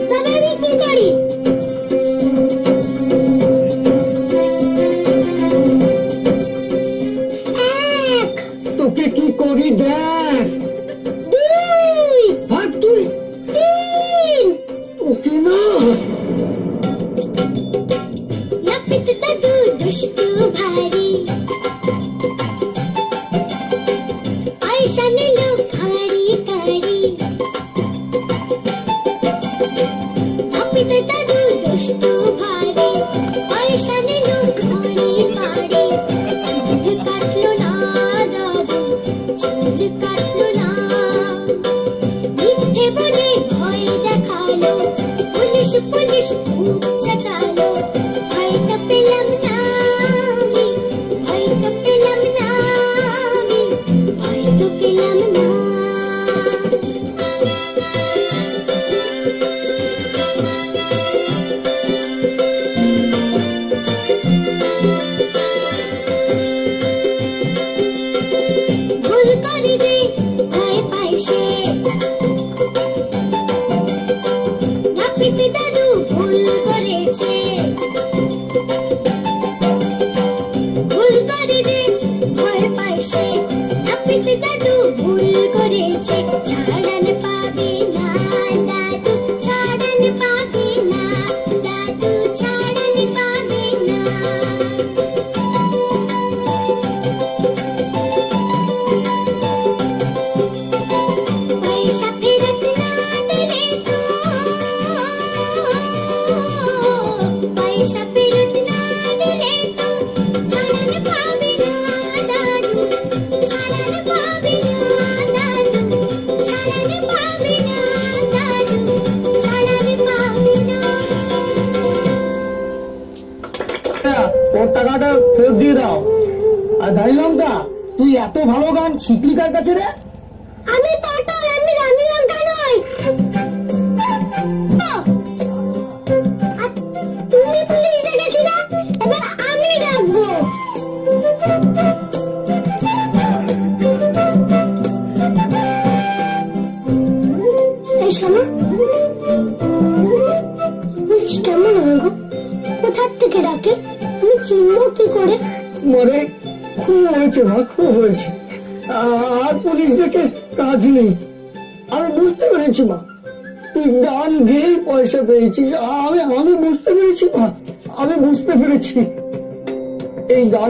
তবে আমি কি করি? এক, তোকে কি করি দেখ। দুই, আর তুই তিন। তোকে না নাপিত দাদু দুষ্টু ভারী, পয়সা নিল কাড়ি কাড়ি। নাপিত দাদু দুষ্টু ভারী, পয়সা নিল কাড়ি কাড়ি। চুল কাটলো না দাদু, চুল কাটলো না। মিথ্যে বলে ভয় দেখালো, পুলিশ পুলিশ খুব চেঁচালো। ভয়টা পেলাম না আমি, ভয়টা পেলাম না আমি, ভয়টা পেলাম না। ভুল করে যে ভয় পায় সে, নাপিত দাদু ভুল করেছে। ভুল করে যে ভয় পায় সে, নাপিত দাদু ভুল করেছে। ছাড়ান পাবে না দাদু, ছাড়ান পাবে না দাদু, ছাড়ান পাবে না। পয়সা ফেরত না দিলে তো, পয়সা ফেরত না দিলে তো, ছাড়ান পাবে না দাদু, ছাড়ান পাবে না দাদু, ছাড়ান পাবে না দাদু, ছাড়ান পাবে না। ওর টাকাটা ফেরত দিয়ে দাও। আর দাঁড়িলাম তা তুই এত ভালো গান শিখলি কার কাছে রে? আমি পটল, আমি রানী লঙ্কা নই। আর তুমি পুলিশ ডেকেছিলে, এবার আমি ডাকবো। এই শোনো, পুলিশ কেমন হয় গো? কোথার থেকে ডাকে? আমি চিনবো কি করে? মানে খুব হয়েছে মা, খুব হয়েছে। আর পুলিশ দেখে কাজ নেই। আমি বুঝতে পেরেছি মা, তুই গান গেয়েই পয়সা পেয়েছিস। আমি বুঝতে পেরেছি মা, আমি বুঝতে পেরেছি। এই গান